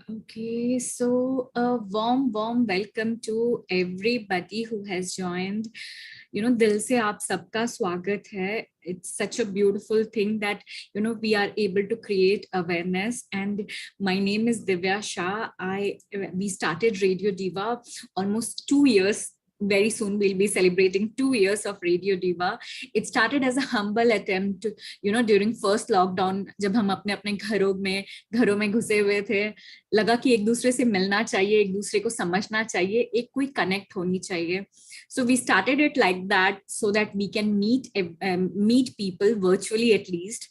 Okay, so a warm welcome to everybody who has joined. दिल से आप सबका स्वागत है. It's such a beautiful thing that we are able to create awareness. And my name is Divya Shah. We started Radio Diva almost 2 years. Very soon we'll be celebrating 2 years of Radio Diva. It started as a humble attempt to, during first lockdown, जब हम अपने घरों में घुसे हुए थे, लगा कि एक दूसरे से मिलना चाहिए, एक दूसरे को समझना चाहिए, एक कोई कनेक्ट होनी चाहिए. So we started it like that so that we can meet people virtually at least.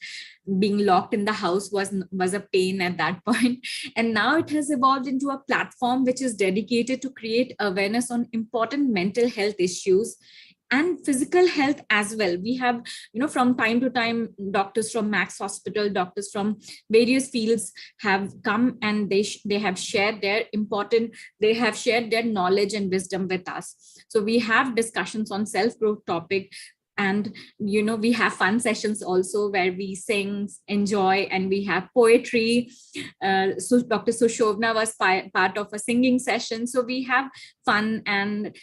Being locked in the house was a pain at that point. And now it has evolved into a platform which is dedicated to create awareness on important mental health issues and physical health as well. We have, from time to time, doctors from Max Hospital, doctors from various fields have come, and they have shared their knowledge and wisdom with us. So we have discussions on self-growth topic, and we have fun sessions also where we sing, enjoy, and we have poetry. So Dr. Sushovna was part of a singing session. So we have fun and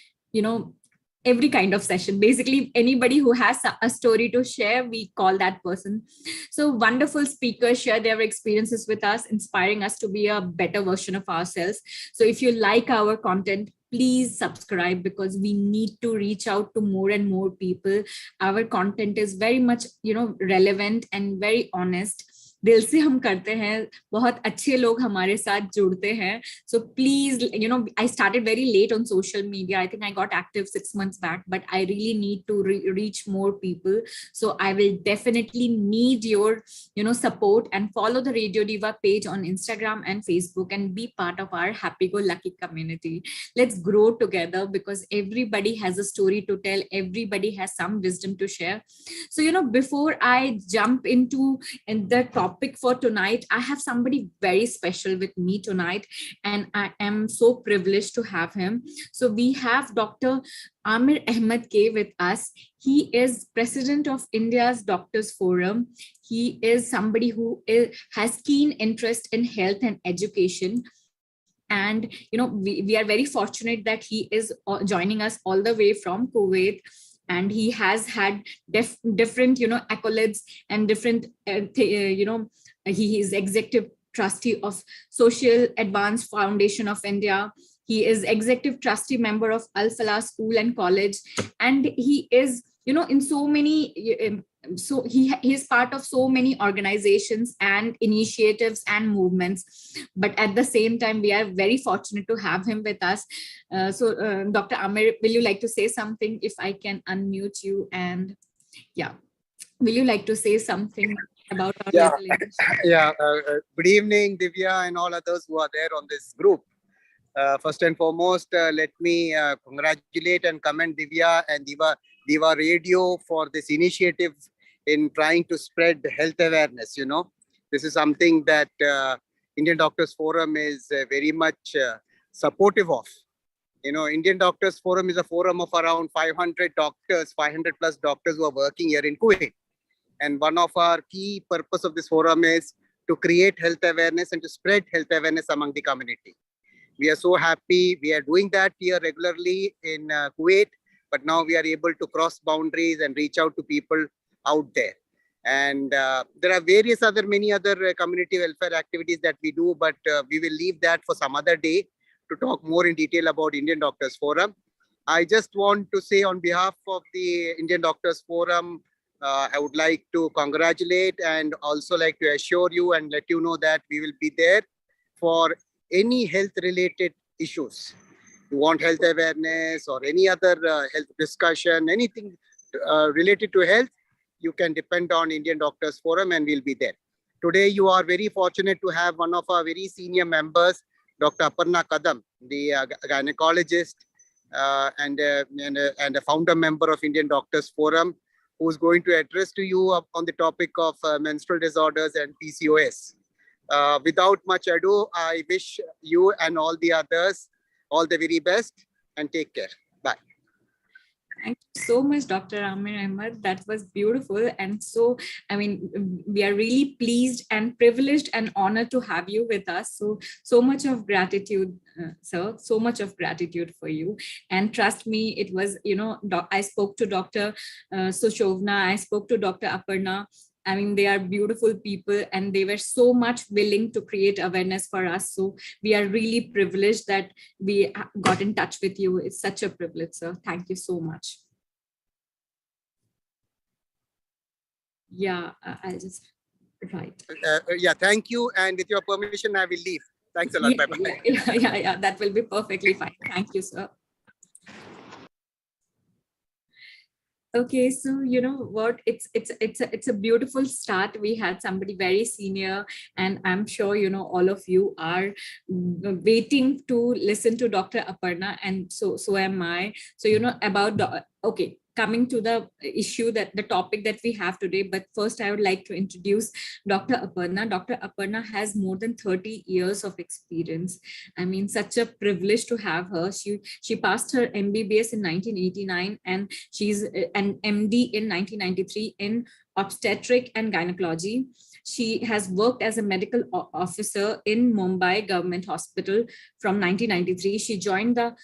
every kind of session. Basically, anybody who has a story to share, we call that person. So wonderful speakers share their experiences with us, inspiring us to be a better version of ourselves. So if you like our content, please subscribe, because we need to reach out to more and more people. Our content is very much relevant and very honest. दिल से हम करते हैं, बहुत अच्छे लोग हमारे साथ जुड़ते हैं. So please, I started very late on social media. I think I got active 6 months back, but I really need to reach more people. So I will definitely need your support, and follow the Radio Diva page on Instagram and Facebook and be part of our happy go lucky community. Let's grow together, because everybody has a story to tell, everybody has some wisdom to share. So before I jump into the topic for tonight, I have somebody very special with me tonight, and I am so privileged to have him. So we have Dr. Amir Ahmed K with us. He is president of India's Doctors Forum. He is somebody who has keen interest in health and education. And we are very fortunate that he is joining us all the way from Kuwait, and he has had different accolades and different he is executive trustee of Social Advanced Foundation of India. He is executive trustee member of Al Falah School and College, and he is in so many so he is part of so many organizations and initiatives and movements. But at the same time, we are very fortunate to have him with us. Dr. Amir, will you like to say something? If I can unmute you, and yeah, will you like to say something about our resolution? Good evening, Divya, and all others who are there on this group. First and foremost, let me congratulate and commend Divya and Diva Radio for this initiative in trying to spread health awareness. This is something that Indian Doctors Forum is very much supportive of. Indian Doctors Forum is a forum of around 500 doctors, 500 plus doctors who are working here in Kuwait. And one of our key purpose of this forum is to create health awareness and to spread health awareness among the community. We are so happy. We are doing that here regularly in Kuwait, but now we are able to cross boundaries and reach out to people out there. And there are many other community welfare activities that we do, but we will leave that for some other day to talk more in detail about Indian Doctors Forum. I just want to say on behalf of the Indian Doctors Forum, I would like to congratulate and also like to assure you and let you know that we will be there for any health related issues. You want health awareness or any other health discussion, anything related to health, you can depend on Indian Doctors Forum and we'll be there. Today, you are very fortunate to have one of our very senior members, Dr. Aparna Kadam, the gynecologist and a founder member of Indian Doctors Forum, who's going to address to you on the topic of menstrual disorders and PCOS. Without much ado, I wish you and all the others all the very best and take care. Bye. Thank you so much, Dr. Amir Ahmed. That was beautiful. And so, I mean, we are really pleased and privileged and honored to have you with us. So, so much of gratitude, sir. So much of gratitude for you. And trust me, it was, I spoke to Dr. Sushovna, I spoke to Dr. Aparna. I mean, they are beautiful people and they were so much willing to create awareness for us. So we are really privileged that we got in touch with you. It's such a privilege, sir. Thank you so much. Yeah, I'll just write. Yeah, thank you. And with your permission, I will leave. Thanks a lot. Yeah, Bye-bye. yeah. That will be perfectly fine. Thank you, sir. Okay, so you know what? It's a beautiful start. We had somebody very senior, and I'm sure all of you are waiting to listen to Dr. Aparna, and so am I. So about okay. Coming to the issue, that the topic that we have today, but first I would like to introduce Dr. Aparna. Dr. Aparna has more than 30 years of experience. I mean, such a privilege to have her. She passed her MBBS in 1989, and she's an MD in 1993 in obstetric and gynecology. She has worked as a medical officer in Mumbai Government Hospital from 1993. She joined the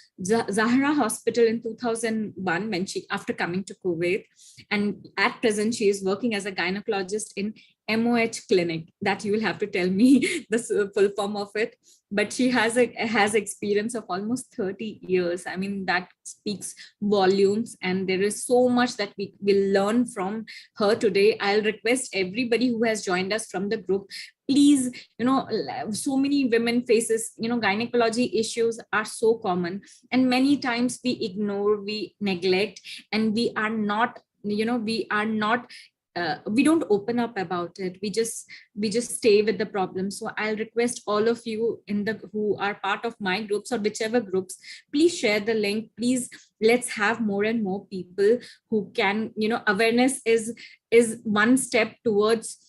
Zahra Hospital in 2001 after coming to Kuwait, and at present she is working as a gynecologist in MOH clinic. That you will have to tell me the full form of it. But she has experience of almost 30 years. I mean, that speaks volumes, and there is so much that we will learn from her today. I'll request everybody who has joined us from the group, please, so many women faces, gynecology issues are so common, and many times we ignore, we neglect, and we don't open up about it. We just stay with the problem. So I'll request all of you who are part of my groups or whichever groups, please share the link. Please, let's have more and more people who can, awareness is one step towards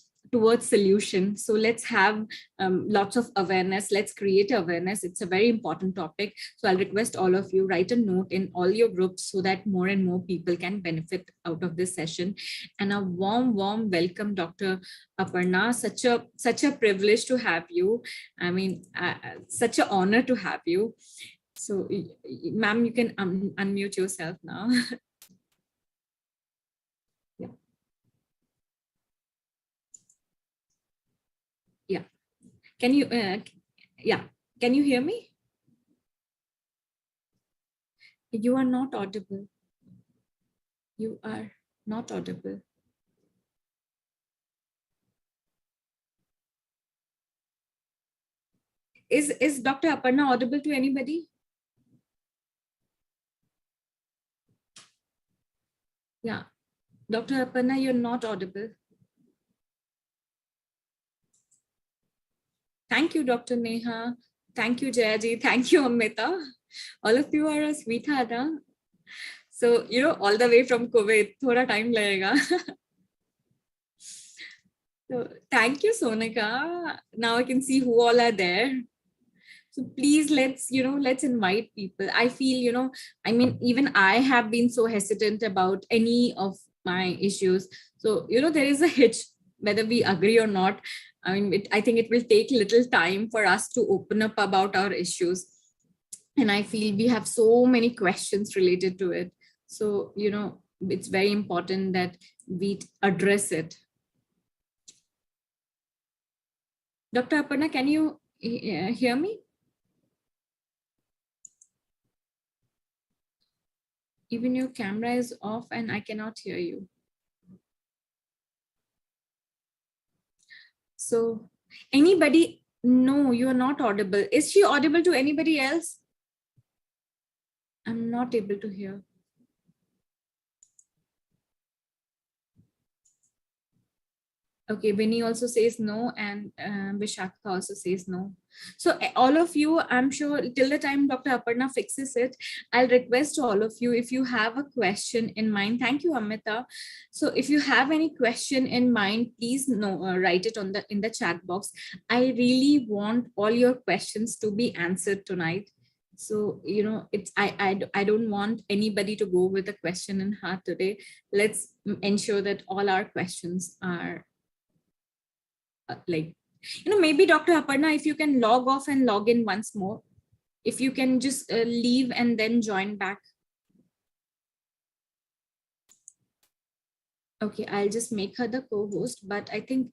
solution. So let's have lots of awareness. Let's create awareness. It's a very important topic. So I'll request all of you, write a note in all your groups so that more and more people can benefit out of this session. And a warm welcome, Dr. Aparna. Such a privilege to have you. I mean, such an honor to have you. So ma'am, you can unmute yourself now. Yeah. Yeah. Can you, yeah, can you hear me? You are not audible. You are not audible. Is Dr. Aparna audible to anybody? Yeah. Dr. Aparna, you're not audible. Thank you, Dr. Neha. Thank you, Jayaji. Thank you, Amrita. All of you are a sweetheart. Huh? So, all the way from Kuwait, thoda time lagega. So, thank you, Sonika. Now I can see who all are there. So please, let's invite people. I feel, I mean, even I have been so hesitant about any of my issues. So, there is a hitch, whether we agree or not. I mean, I think it will take little time for us to open up about our issues. And I feel we have so many questions related to it. So, it's very important that we address it. Dr. Aparna, can you hear me? Even your camera is off and I cannot hear you. So anybody, no, you are not audible. Is she audible to anybody else? I'm not able to hear. Okay, Vinny also says no, and Vishakha also says no. So all of you, I'm sure till the time Dr. Aparna fixes it, I'll request all of you, if you have a question in mind, thank you, Amita. So if you have any question in mind, please write it in the chat box. I really want all your questions to be answered tonight. So, it's I don't want anybody to go with a question in heart today. Let's ensure that all our questions are like, maybe Dr. Aparna, if you can log off and log in once more, if you can just leave and then join back. Okay, I'll just make her the co-host, but I think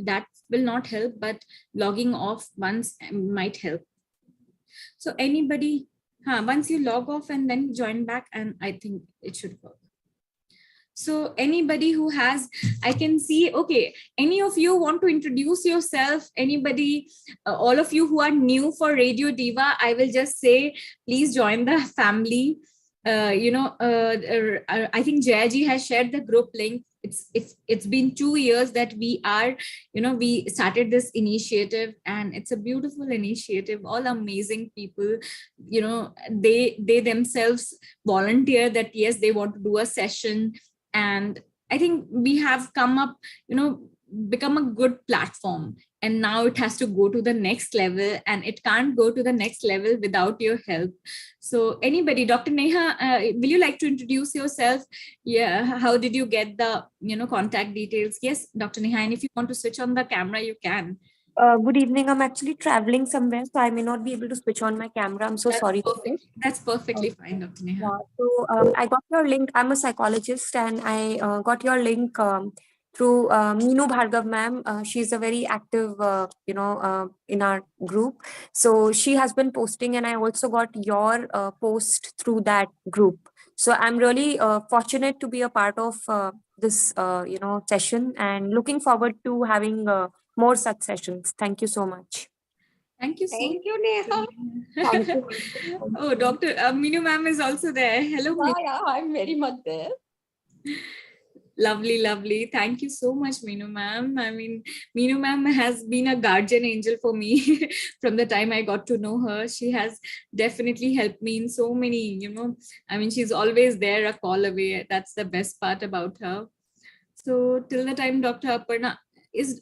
that will not help, but logging off once might help. So anybody, once you log off and then join back, and I think it should work. So anybody who has, I can see, okay, any of you want to introduce yourself? Anybody, all of you who are new for Radio Diva, I will just say, please join the family. I think Jayaji has shared the group link. It's been 2 years that we are, we started this initiative, and it's a beautiful initiative. All amazing people, they themselves volunteer that yes, they want to do a session. And I think we have come up, become a good platform, and now it has to go to the next level, and it can't go to the next level without your help. So anybody, Dr. Neha, will you like to introduce yourself? Yeah, how did you get the contact details? Yes, Dr. Neha, and if you want to switch on the camera, you can. Good evening. I'm actually traveling somewhere, so I may not be able to switch on my camera. I'm so sorry for this. That's perfectly fine, Dr. Neha. Yeah, so I got your link. I'm a psychologist, and I got your link through Meenu Bhargav ma'am. She's a very active, in our group. So she has been posting, and I also got your post through that group. So I'm really fortunate to be a part of this, session, and looking forward to having more such sessions. Thank you so much. Thank you so Thank you, Neha. Thank you. Oh, Dr. Meenu ma'am is also there. Hello, Meenu. Yeah, I'm very much there. Lovely, lovely. Thank you so much, Meenu ma'am. I mean, Meenu ma'am has been a guardian angel for me from the time I got to know her. She has definitely helped me in so many, I mean, she's always there, a call away. That's the best part about her. So till the time Dr. Aparna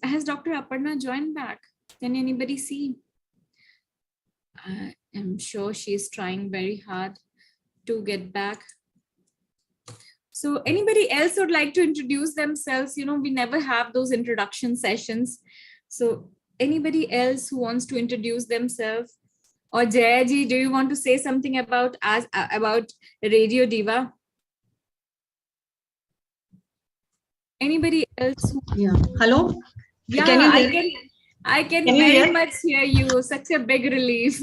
has Dr. Aparna joined back? Can anybody see? I am sure she's trying very hard to get back. So anybody else would like to introduce themselves? We never have those introduction sessions. So anybody else who wants to introduce themselves? Or Jayaji, do you want to say something about Radio Diva? Anybody else? Yeah. Hello? Yeah, Can you hear? I can Can you very hear? much hear you. Such a big relief.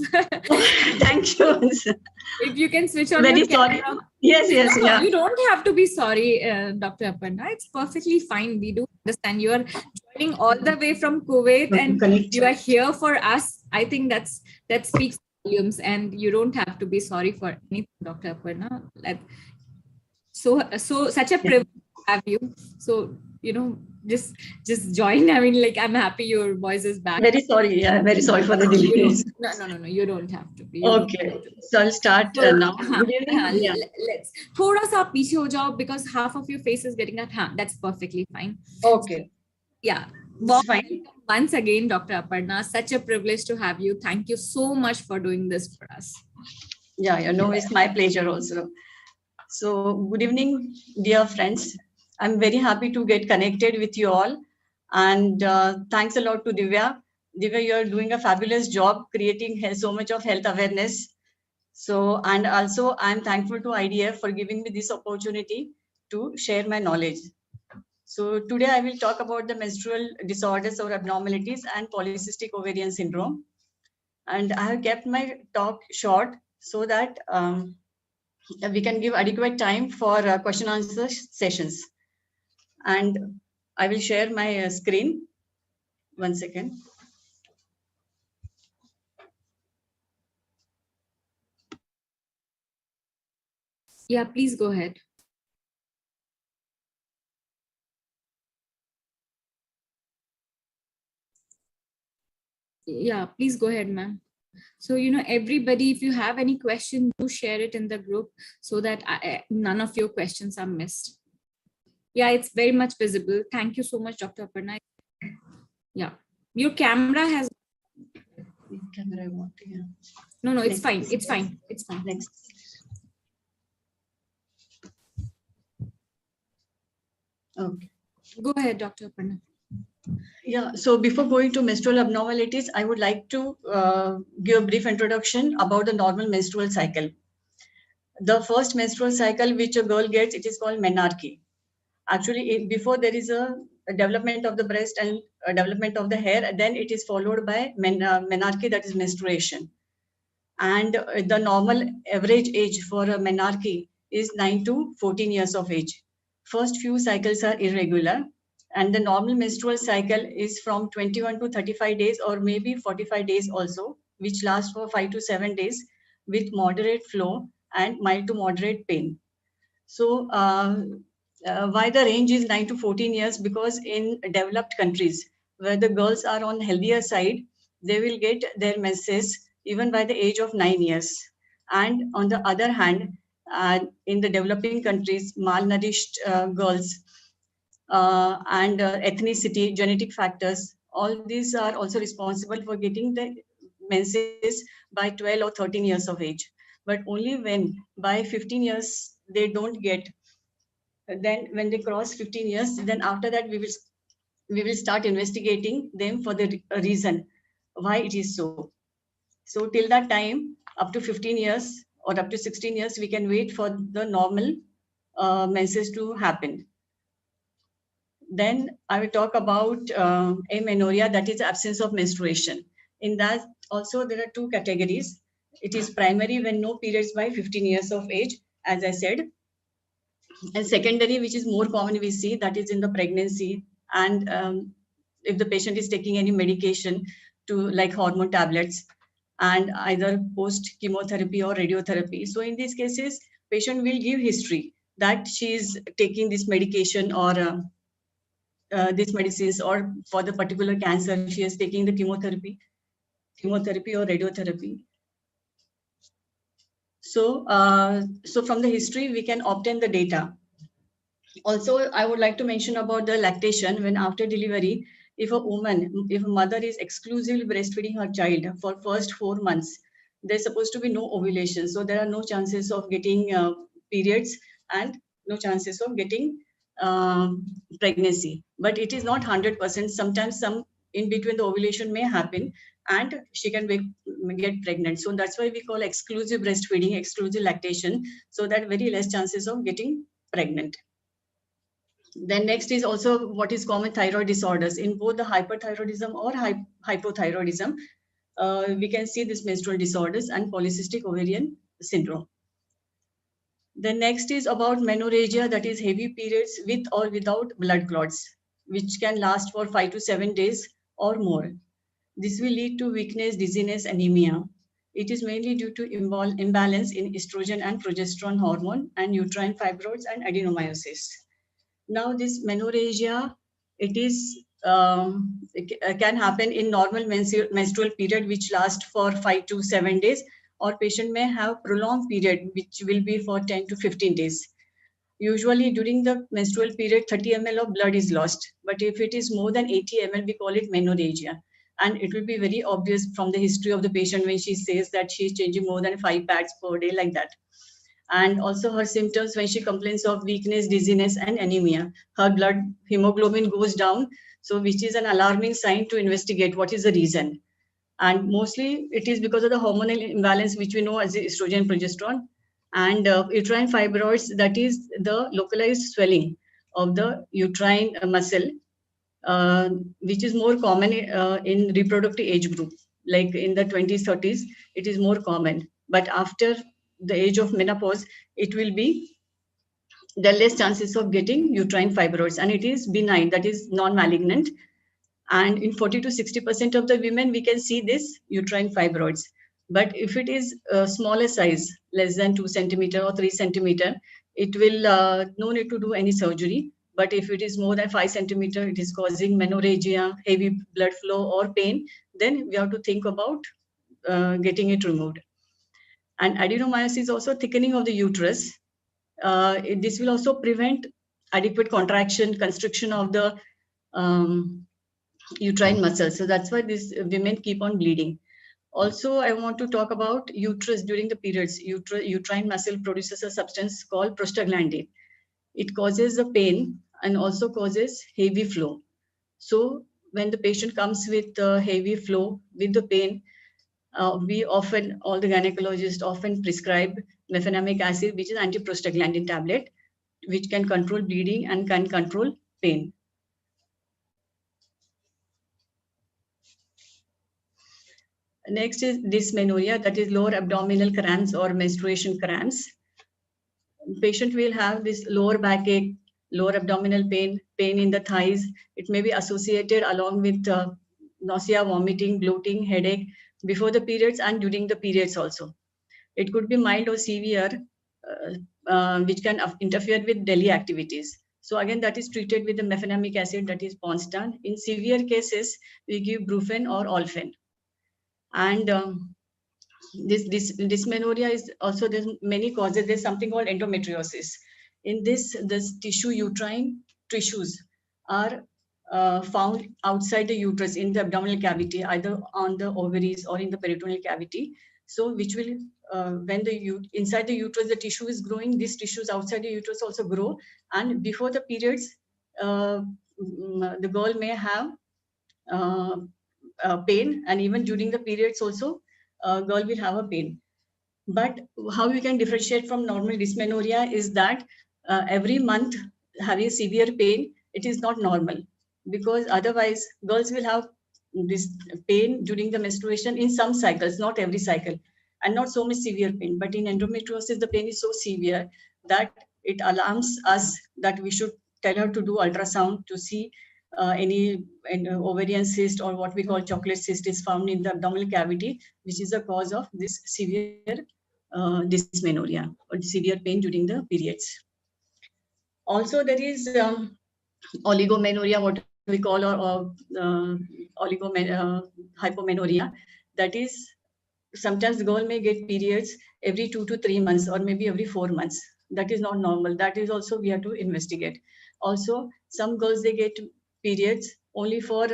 Thank you. If you can switch on Very your sorry. camera. Yes, yes, No, yeah. you don't have to be sorry, Dr. Aparna. It's perfectly fine. We do understand you are joining all the way from Kuwait and Connect. you are here for us. I think that speaks volumes, and you don't have to be sorry for anything, Dr. Aparna. So such a privilege to have you. So just join. I mean, like, I'm happy your voice is back. Very sorry. Yeah, very sorry for the delay. No. You don't have to be. Okay. So I'll start now. Good evening. Yeah. Let's थोड़ा सा पीछे हो जाओ because half of your face is getting at hand. That's perfectly fine. Okay. Yeah. It's fine. Once again, Dr. Aparna, such a privilege to have you. Thank you so much for doing this for us. Yeah, no, it's my pleasure also. So good evening, dear friends. I'm very happy to get connected with you all. And thanks a lot to Divya. Divya, you're doing a fabulous job creating so much of health awareness. So, and also I'm thankful to IDF for giving me this opportunity to share my knowledge. So today I will talk about the menstrual disorders or abnormalities and polycystic ovarian syndrome. And I have kept my talk short so that we can give adequate time for question answer sessions. And I will share my screen. 1 second. Yeah, please go ahead. Yeah, please go ahead, ma'am. So, everybody, if you have any question, do share it in the group so that none of your questions are missed. Yeah, it's very much visible. Thank you so much, Dr. Aparna. Yeah, your camera has. Camera I want to, yeah. No, it's Next. fine. It's fine. It's fine. Next. Okay. Go ahead, Dr. Aparna. Yeah, so before going to menstrual abnormalities, I would like to give a brief introduction about the normal menstrual cycle. The first menstrual cycle which a girl gets, it is called menarche. Actually, before there is a development of the breast and a development of the hair, then it is followed by menarche, that is menstruation. And the normal average age for a menarche is 9 to 14 years of age. First few cycles are irregular, and the normal menstrual cycle is from 21 to 35 days or maybe 45 days also, which lasts for 5 to 7 days with moderate flow and mild to moderate pain. So why the range is 9 to 14 years? Because in developed countries where the girls are on healthier side, they will get their menses even by the age of 9 years. And on the other hand, in the developing countries, malnourished girls and ethnicity, genetic factors, all these are also responsible for getting the menses by 12 or 13 years of age. But only when by 15 years they don't get, then when they cross 15 years, then after that we will start investigating them for the reason why it is so. So till that time, up to 15 years or up to 16 years, we can wait for the normal menses to happen. Then I will talk about amenorrhea, that is absence of menstruation. In that also there are two categories. It is primary when no periods by 15 years of age, as I said. And secondary, which is more common we see, that is in the pregnancy. And if the patient is taking any medication to like hormone tablets and either post chemotherapy or radiotherapy. So in these cases, patient will give history that she is taking this medication or these medicines, or for the particular cancer, she is taking the chemotherapy or radiotherapy. So, so from the history, we can obtain the data. Also, I would like to mention about the lactation. When after delivery, if a mother is exclusively breastfeeding her child for first 4 months, there's supposed to be no ovulation. So there are no chances of getting periods and no chances of getting pregnancy. But it is not 100%. Sometimes some in between the ovulation may happen and she can get pregnant. So that's why we call exclusive breastfeeding, exclusive lactation, so that very less chances of getting pregnant. Then next is also what is common thyroid disorders. In both the hyperthyroidism or hypothyroidism, we can see this menstrual disorders and polycystic ovarian syndrome. The next is about menorrhagia, that is heavy periods with or without blood clots, which can last for 5 to 7 days or more. This will lead to weakness, dizziness, anemia. It is mainly due to imbalance in estrogen and progesterone hormone and uterine fibroids and adenomyosis. Now this menorrhagia, it can happen in normal menstrual period, which lasts for 5 to 7 days, or patient may have prolonged period, which will be for 10 to 15 days. Usually during the menstrual period, 30 ml of blood is lost. But if it is more than 80 ml, we call it menorrhagia. And it will be very obvious from the history of the patient when she says that she is changing more than 5 pads per day, like that. And also her symptoms when she complains of weakness, dizziness, and anemia. Her blood hemoglobin goes down, so which is an alarming sign to investigate what is the reason. And mostly it is because of the hormonal imbalance, which we know as estrogen, progesterone, and uterine fibroids, that is the localized swelling of the uterine muscle, which is more common in reproductive age group, like in the 20s, 30s, it is more common. But after the age of menopause, it will be the less chances of getting uterine fibroids, and it is benign, that is non-malignant. And in 40 to 60% of the women, we can see this uterine fibroids. But if it is a smaller size, less than 2 centimeter or 3 centimeter, it will no need to do any surgery. But if it is more than 5 centimeter, it is causing menorrhagia, heavy blood flow or pain, then we have to think about getting it removed. And adenomyosis is also thickening of the uterus. This will also prevent adequate contraction, constriction of the uterine muscles. So that's why these women keep on bleeding. Also, I want to talk about uterus during the periods. Uterine muscle produces a substance called prostaglandin. It causes a pain and also causes heavy flow. So when the patient comes with heavy flow, with the pain, all the gynecologists often prescribe mefenamic acid, which is antiprostaglandin tablet, which can control bleeding and can control pain. Next is dysmenorrhea, that is lower abdominal cramps or menstruation cramps. Patient will have this lower backache, lower abdominal pain, pain in the thighs. It may be associated along with nausea, vomiting, bloating, headache before the periods and during the periods also. It could be mild or severe, which can interfere with daily activities. So again, that is treated with the mefenamic acid, that is Ponstan. In severe cases, we give Brufen or Olfen. And this dysmenorrhea is also, there's many causes. There's something called endometriosis. In this tissue, uterine tissues are found outside the uterus in the abdominal cavity, either on the ovaries or in the peritoneal cavity. So which will, when inside the uterus the tissue is growing, these tissues outside the uterus also grow. And before the periods, the girl may have pain, and even during the periods also, girl will have a pain. But how you can differentiate from normal dysmenorrhea is that every month having severe pain, it is not normal, because otherwise girls will have this pain during the menstruation in some cycles, not every cycle, and not so much severe pain. But in endometriosis, the pain is so severe that it alarms us that we should tell her to do ultrasound to see any ovarian cyst, or what we call chocolate cyst, is found in the abdominal cavity, which is a cause of this severe dysmenorrhea or severe pain during the periods. Also, there is oligomenorrhea, what we call, or hypomenorrhea. That is, sometimes the girl may get periods every 2 to 3 months, or maybe every 4 months. That is not normal. That is also we have to investigate. Also, some girls, they get periods only for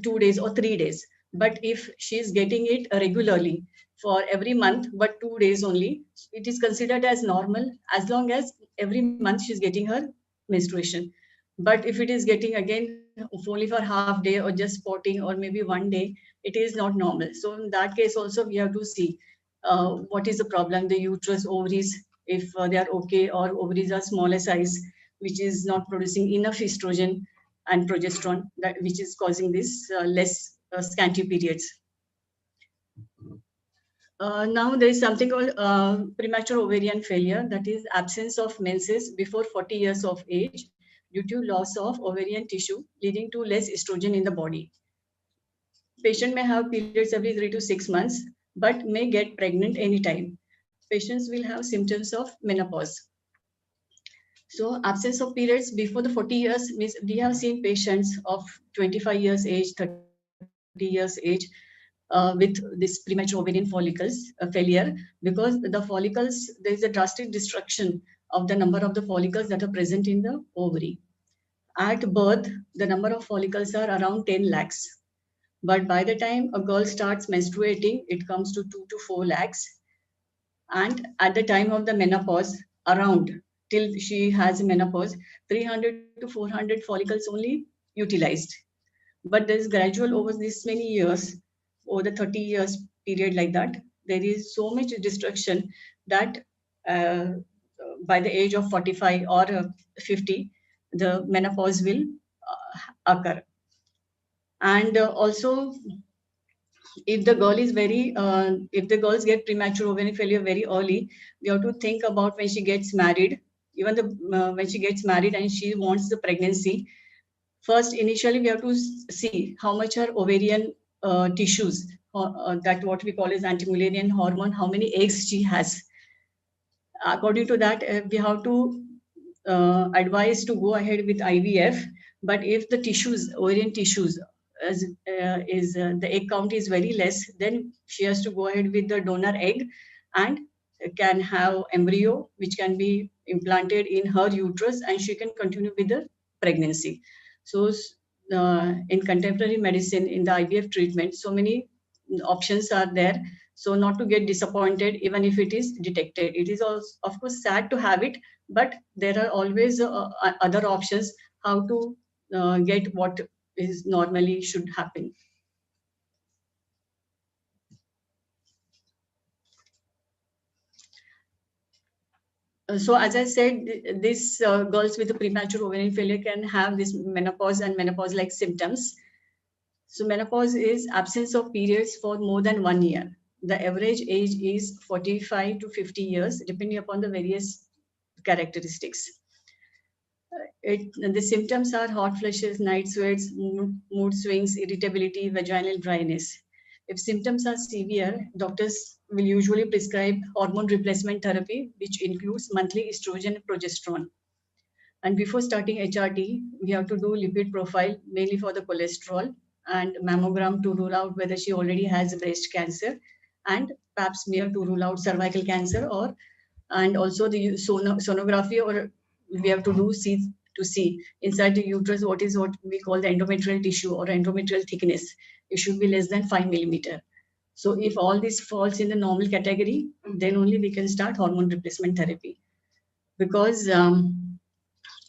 2 days or 3 days. But if she is getting it regularly for every month, but 2 days only, it is considered as normal, as long as every month she is getting her menstruation. But if it is getting again only for half day, or just spotting, or maybe 1 day, it is not normal. So in that case also, we have to see what is the problem, the uterus, ovaries, if they are okay, or ovaries are smaller size, which is not producing enough estrogen and progesterone, which is causing this less scanty periods. Now there is something called premature ovarian failure, that is absence of menses before 40 years of age due to loss of ovarian tissue, leading to less estrogen in the body. Patient may have periods every 3 to 6 months, but may get pregnant anytime. Patients will have symptoms of menopause. So absence of periods before the 40 years means we have seen patients of 25 years age, 30 years age, with this premature ovarian follicles failure, because the follicles, there is a drastic destruction of the number of the follicles that are present in the ovary. At birth, the number of follicles are around 10 lakhs. But by the time a girl starts menstruating, it comes to 2 to 4 lakhs. And at the time of the menopause, around till she has menopause, 300 to 400 follicles only utilized. But there is gradual over this many years, over the 30 years period like that, there is so much destruction that by the age of 45 or 50, the menopause will occur. And also, if the girl is if the girls get premature ovarian failure very early, we have to think about when she gets married. Even when she gets married and she wants the pregnancy, first, initially, we have to see how much her ovarian tissues, that what we call as anti-Mullerian hormone, how many eggs she has. According to that, we have to advise to go ahead with IVF. But if the tissues, ovarian tissues, the egg count is very less, then she has to go ahead with the donor egg and can have embryo, which can be implanted in her uterus, and she can continue with the pregnancy. So in contemporary medicine, in the IVF treatment, so many options are there. So not to get disappointed even if it is detected. It is also, of course, sad to have it, but there are always other options how to get what is normally should happen. So as I said, these girls with a premature ovarian failure can have this menopause and menopause-like symptoms. So menopause is absence of periods for more than 1 year. The average age is 45 to 50 years, depending upon the various characteristics. The symptoms are hot flushes, night sweats, mood swings, irritability, vaginal dryness. If symptoms are severe, doctors will usually prescribe hormone replacement therapy, which includes monthly estrogen and progesterone. And before starting HRT, we have to do lipid profile, mainly for the cholesterol, and mammogram to rule out whether she already has breast cancer, and pap smear to rule out cervical cancer, and also the sonography, or we have to do to see inside the uterus what we call the endometrial tissue or endometrial thickness. It should be less than 5 millimeter. So if all this falls in the normal category, then only we can start hormone replacement therapy. Because in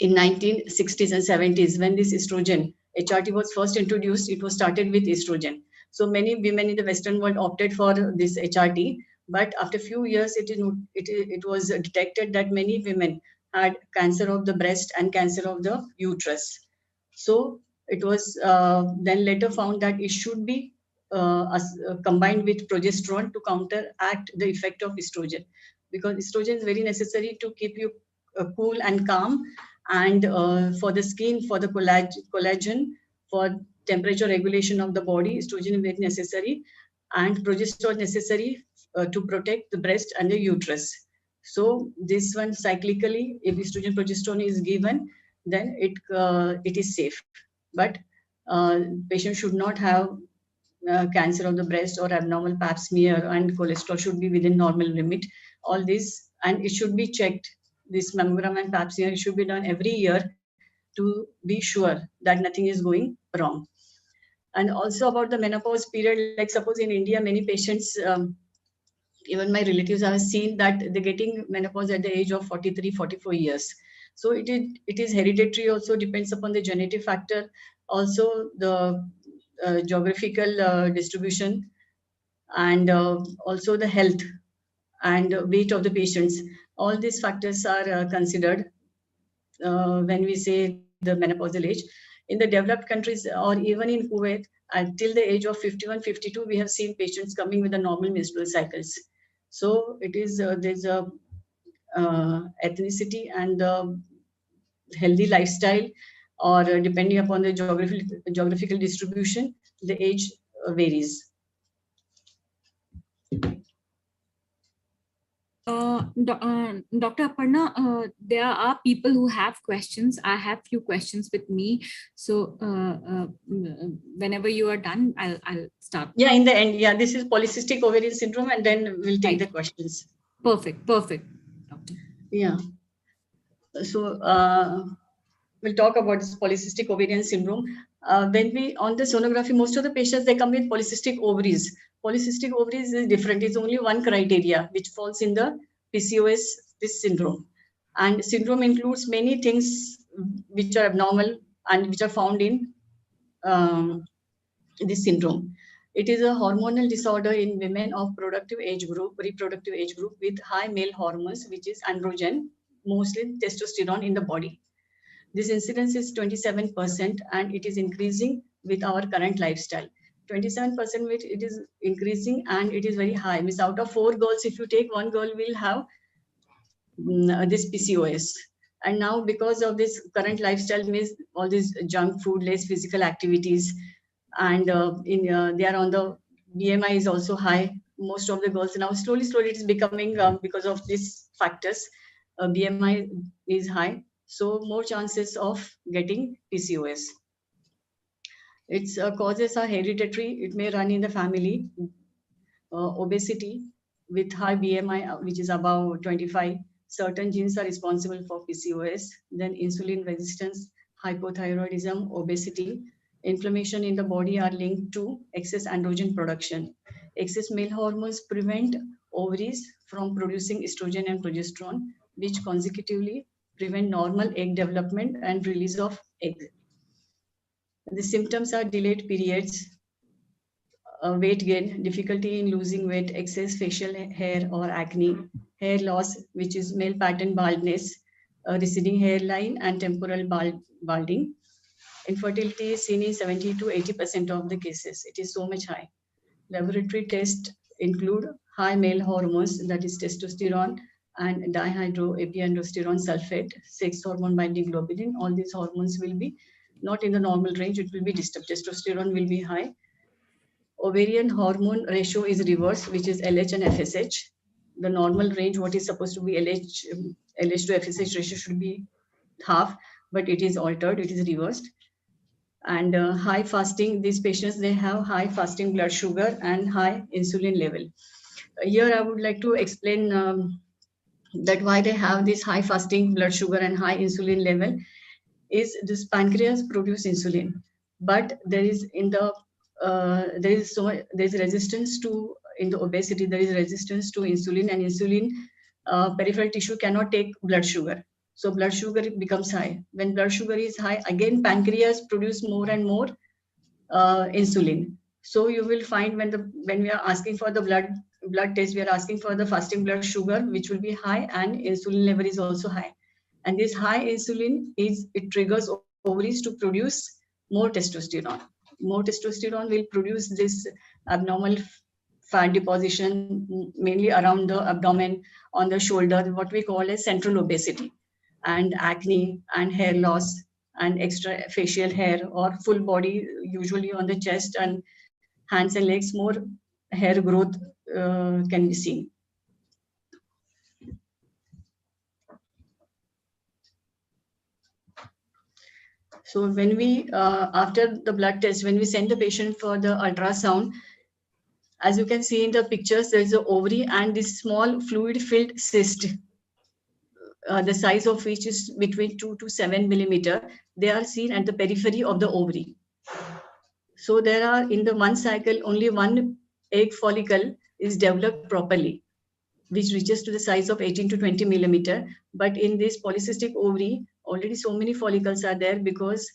1960s and 70s, when this estrogen, HRT was first introduced, it was started with estrogen. So many women in the Western world opted for this HRT, but after a few years, it was detected that many women had cancer of the breast and cancer of the uterus. So it was then later found that it should be combined with progesterone to counteract the effect of estrogen, because estrogen is very necessary to keep you cool and calm, and for the skin, for the collagen, for temperature regulation of the body, estrogen is very necessary, and progesterone necessary to protect the breast and the uterus. So this one cyclically, if estrogen progesterone is given, then it is safe. But patient should not have cancer of the breast or abnormal pap smear, and cholesterol should be within normal limit. All this, and it should be checked. This mammogram and pap smear should be done every year to be sure that nothing is going wrong. And also about the menopause period, like suppose in India, many patients, even my relatives, have seen that they're getting menopause at the age of 43, 44 years. So it is hereditary, also depends upon the genetic factor, also the geographical distribution, and also the health and weight of the patients. All these factors are considered when we say the menopausal age. In the developed countries or even in Kuwait, until the age of 51, 52, we have seen patients coming with the normal menstrual cycles. So it is there's a ethnicity and healthy lifestyle, or depending upon the geographical distribution, the age varies. Dr. Aparna, there are people who have questions. I have few questions with me. So whenever you are done, I'll start. Yeah, in the end, yeah, this is polycystic ovarian syndrome, and then we'll take the questions. Perfect, perfect. Doctor. Yeah. So we'll talk about this polycystic ovarian syndrome. When we on the sonography, most of the patients, they come with polycystic ovaries. Polycystic ovaries is different. It's only one criteria which falls in the PCOS, this syndrome. And syndrome includes many things which are abnormal and which are found in this syndrome. It is a hormonal disorder in women of reproductive age group with high male hormones, which is androgen, mostly testosterone in the body. This incidence is 27%, and it is increasing with our current lifestyle. 27%, which it is increasing, and it is very high. Means out of 4 girls, if you take, 1 girl will have this PCOS. And now because of this current lifestyle, means all this junk food, less physical activities, and they are on the BMI is also high. Most of the girls now slowly it is becoming because of these factors, BMI is high, so more chances of getting PCOS. Its causes are hereditary. It may run in the family. Obesity with high BMI, which is above 25. Certain genes are responsible for PCOS. Then insulin resistance, hypothyroidism, obesity. inflammation in the body are linked to excess androgen production. Excess male hormones prevent ovaries from producing estrogen and progesterone, which consecutively prevent normal egg development and release of eggs. The symptoms are delayed periods, weight gain, difficulty in losing weight, excess facial hair or acne, hair loss, which is male pattern baldness, receding hairline, and temporal balding. Infertility is seen in 70 to 80% of the cases. It is so much high. Laboratory tests include high male hormones, that is testosterone and dihydroepiandrosterone sulfate, sex hormone binding globulin. All these hormones will be not in the normal range, it will be disturbed. Testosterone will be high. Ovarian hormone ratio is reversed, which is LH and FSH. The normal range, what is supposed to be LH to FSH ratio should be half, but it is altered, it is reversed. And high fasting, these patients, they have high fasting blood sugar and high insulin level. Here I would like to explain that why they have this high fasting blood sugar and high insulin level is this pancreas produce insulin, but there is in the there's resistance to, in the obesity there is resistance to insulin, and insulin peripheral tissue cannot take blood sugar, so blood sugar becomes high. When blood sugar is high, again pancreas produce more and more insulin. So you will find when we are asking for the blood test, we are asking for the fasting blood sugar, which will be high, and insulin level is also high. And this high insulin it triggers ovaries to produce more testosterone. More testosterone will produce this abnormal fat deposition, mainly around the abdomen, on the shoulder, what we call as central obesity, and acne and hair loss and extra facial hair, or full body, usually on the chest and hands and legs, more hair growth can be seen. So when we, after the blood test, when we send the patient for the ultrasound, as you can see in the pictures, there is an ovary and this small fluid-filled cyst, the size of which is between 2 to 7 millimeter. They are seen at the periphery of the ovary. So there are, in the one cycle, only one egg follicle is developed properly, which reaches to the size of 18 to 20 millimeter. But in this polycystic ovary, already so many follicles are there, because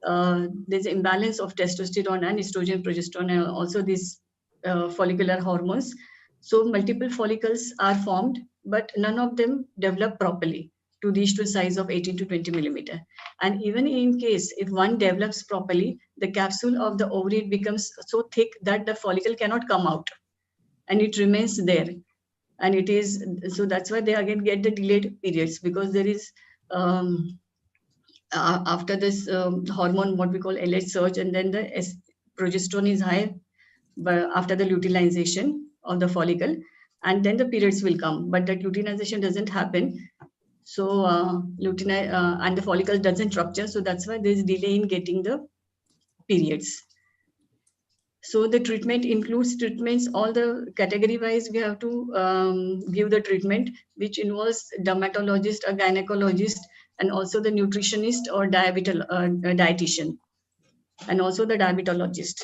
there's an imbalance of testosterone and estrogen, progesterone, and also these follicular hormones. So multiple follicles are formed, but none of them develop properly to reach to a size of 18 to 20 millimeter. And even in case if one develops properly, the capsule of the ovary becomes so thick that the follicle cannot come out, and it remains there. And it is, so that's why they again get the delayed periods, because there is after this hormone, what we call LH surge, and then the progesterone is high but after the luteinization of the follicle, and then the periods will come, but that luteinization doesn't happen. So and the follicle doesn't rupture, so that's why there is delay in getting the periods. So the treatment includes treatments, all the category wise we have to give the treatment, which involves dermatologist, a gynecologist, and also the nutritionist or dietitian, and also the diabetologist.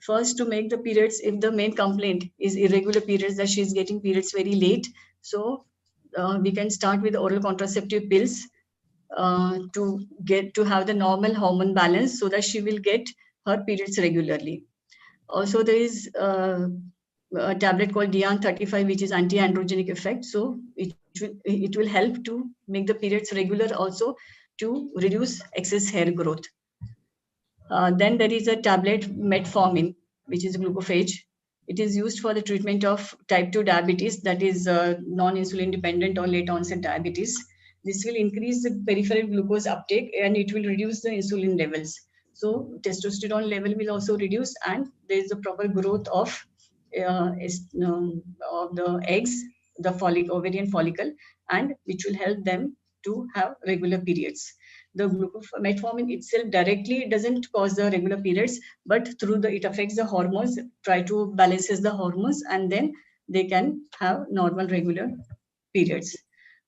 First, to make the periods, if the main complaint is irregular periods, that she is getting periods very late, so we can start with oral contraceptive pills to have the normal hormone balance, so that she will get her periods regularly. Also, there is a tablet called Dian 35, which is anti-androgenic effect. So it will help to make the periods regular, also to reduce excess hair growth. Then there is a tablet metformin, which is glucophage. It is used for the treatment of type 2 diabetes, that is non-insulin dependent or late onset diabetes. This will increase the peripheral glucose uptake, and it will reduce the insulin levels. So testosterone level will also reduce, and there is a proper growth of the eggs, the ovarian follicle, and which will help them to have regular periods. The metformin itself directly doesn't cause the regular periods, but through it affects the hormones, try to balances the hormones, and then they can have normal regular periods.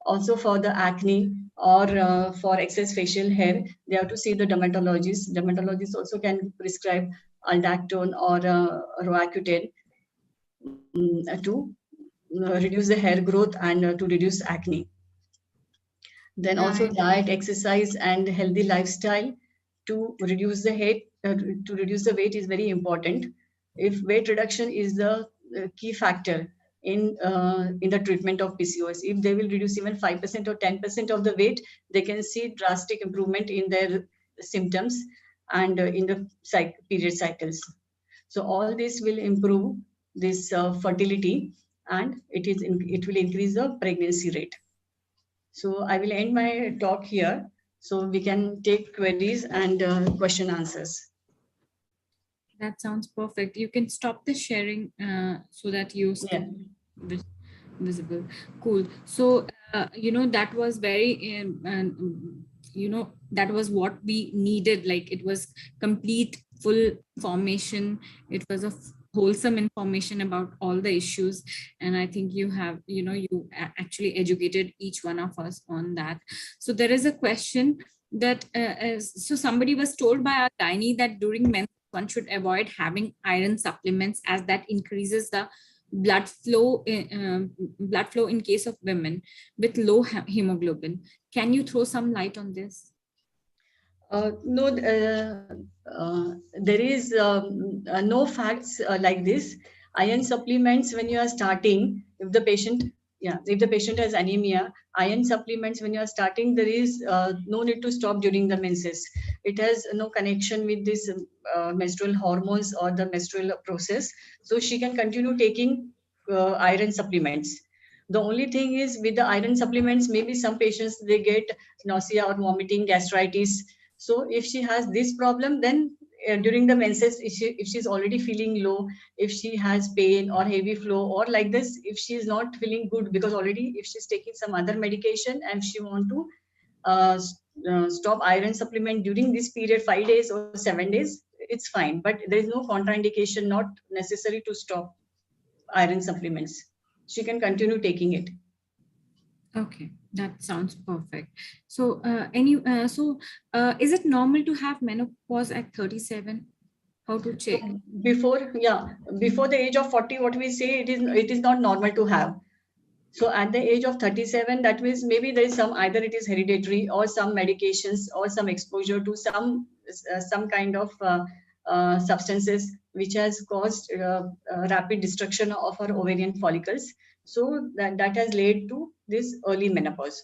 Also for the acne or for excess facial hair, they have to see the dermatologist. Dermatologist also can prescribe aldactone or roaccutane to reduce the hair growth and to reduce acne. Then also Right. diet, exercise, and healthy lifestyle to reduce the weight is very important. If weight reduction is the key factor in the treatment of PCOS, if they will reduce even 5% or 10% of the weight, they can see drastic improvement in their symptoms and in the period cycles. So all this will improve this fertility, and it will increase the pregnancy rate. So I will end my talk here, so we can take queries and question answers. That sounds perfect. You can stop the sharing so that you Yeah. visible. Cool. So that was very that was what we needed. Like, it was complete full formation. It was a wholesome information about all the issues, and I think you have actually educated each one of us on that. So there is a question that so somebody was told by our gynae that during menstruation one should avoid having iron supplements, as that increases the blood flow in case of women with low hemoglobin. Can you throw some light on this? No, there is no facts like this. Iron supplements when you are starting, if the patient has anemia, iron supplements when you are starting, there is no need to stop during the menses. It has no connection with this menstrual hormones or the menstrual process. So she can continue taking iron supplements. The only thing is with the iron supplements, maybe some patients, they get nausea or vomiting, gastritis. So if she has this problem, then during the menses, if she's already feeling low, if she has pain or heavy flow or like this, if she is not feeling good, because already if she's taking some other medication and she want to stop iron supplement during this period, 5 days or 7 days, it's fine. But there is no contraindication, not necessary to stop iron supplements. She can continue taking it. Okay, that sounds perfect. So is it normal to have menopause at 37? How to check? Before the age of 40, what we say, it is not normal to have. So at the age of 37, that means maybe there is either it is hereditary or some medications or some exposure to some kind of substances which has caused rapid destruction of our ovarian follicles. So that has led to this early menopause.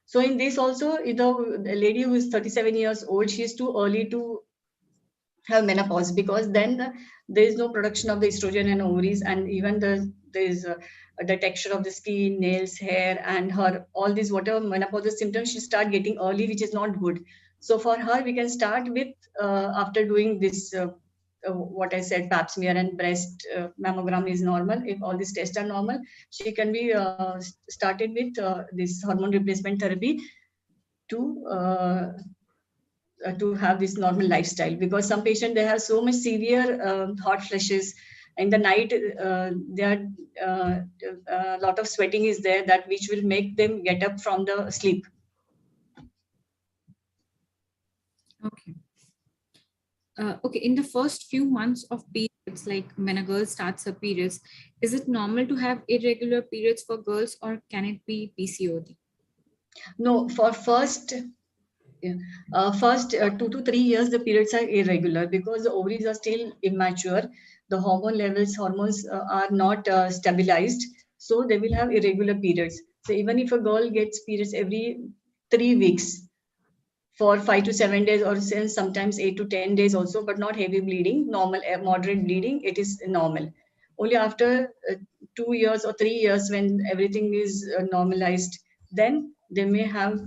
So in this also, the lady who is 37 years old, she is too early to have menopause, because then there is no production of the estrogen and ovaries, and even there is the texture of the skin, nails, hair, and her all these whatever menopausal symptoms she start getting early, which is not good. So for her, we can start with after doing this what I said, pap smear and breast mammogram is normal. If all these tests are normal, she can be started with this hormone replacement therapy to have this normal lifestyle. Because some patients, they have so much severe hot flashes in the night, there a lot of sweating is there, that which will make them get up from the sleep. Okay. Okay, in the first few months of periods, like when a girl starts her periods, is it normal to have irregular periods for girls, or can it be PCOD? No, for first 2 to 3 years, the periods are irregular because the ovaries are still immature. The hormones are not stabilized. So they will have irregular periods. So even if a girl gets periods every 3 weeks for 5 to 7 days, or sometimes 8 to 10 days also, but not heavy bleeding, normal, moderate bleeding, it is normal. Only after 2 years or 3 years, when everything is normalized, then they may have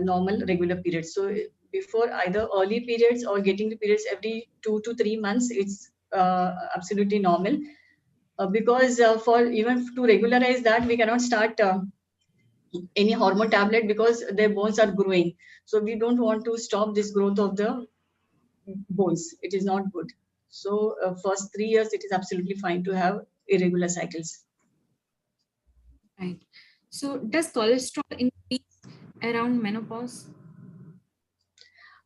normal regular periods. So before either early periods or getting the periods every 2 to 3 months, it's absolutely normal. Because for even to regularize that, we cannot start any hormone tablet, because their bones are growing. So we don't want to stop this growth of the bones. It is not good. So first 3 years, it is absolutely fine to have irregular cycles. Right. So does cholesterol increase around menopause?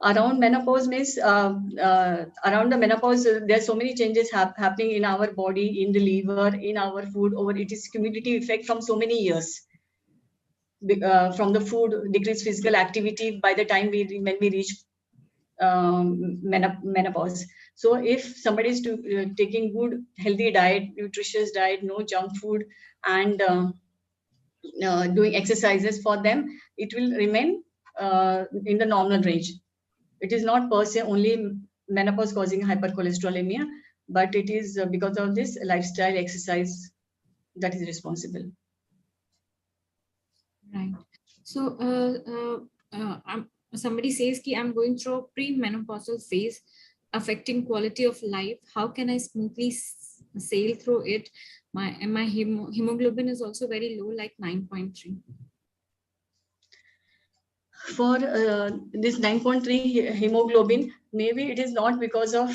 Around menopause means around the menopause, there are so many changes happening in our body, in the liver, in our food, over it is cumulative effect from so many years. From the food, decreased physical activity by the time when we reach menopause. So if somebody is taking good healthy diet, nutritious diet, no junk food, and doing exercises for them, it will remain in the normal range. It is not per se only menopause causing hypercholesterolemia, but it is because of this lifestyle exercise that is responsible. Right. So somebody says ki I'm going through a premenopausal phase affecting quality of life. How can I smoothly sail through it? My hemoglobin is also very low, like 9.3. For this 9.3 hemoglobin, maybe it is not because of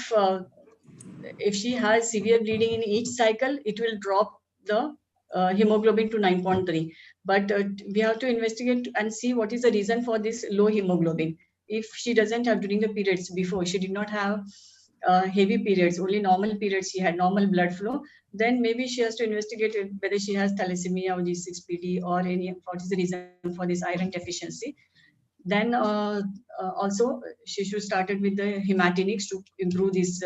if she has severe bleeding in each cycle, it will drop the hemoglobin to 9.3. But we have to investigate and see what is the reason for this low hemoglobin. If she doesn't have during the periods before, she did not have heavy periods, only normal periods, she had normal blood flow, then maybe she has to investigate whether she has thalassemia or G6PD or any, what is the reason for this iron deficiency. Then also she should start it with the hematinics to improve this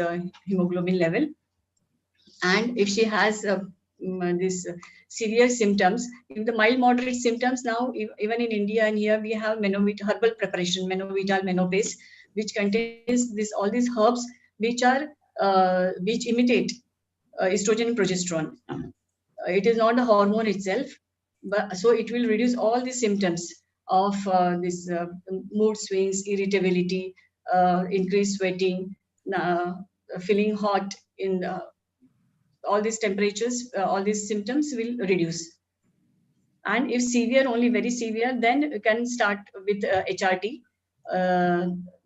hemoglobin level. And if she has this severe symptoms, if the mild moderate symptoms, now even in India and here we have herbal preparation, Menovital, Menopause, which contains all these herbs which are which imitate estrogen and progesterone. It is not the hormone itself, but so it will reduce all the symptoms of this mood swings, irritability, increased sweating, feeling hot in all these temperatures, all these symptoms will reduce. And if severe, only very severe, then you can start with HRT.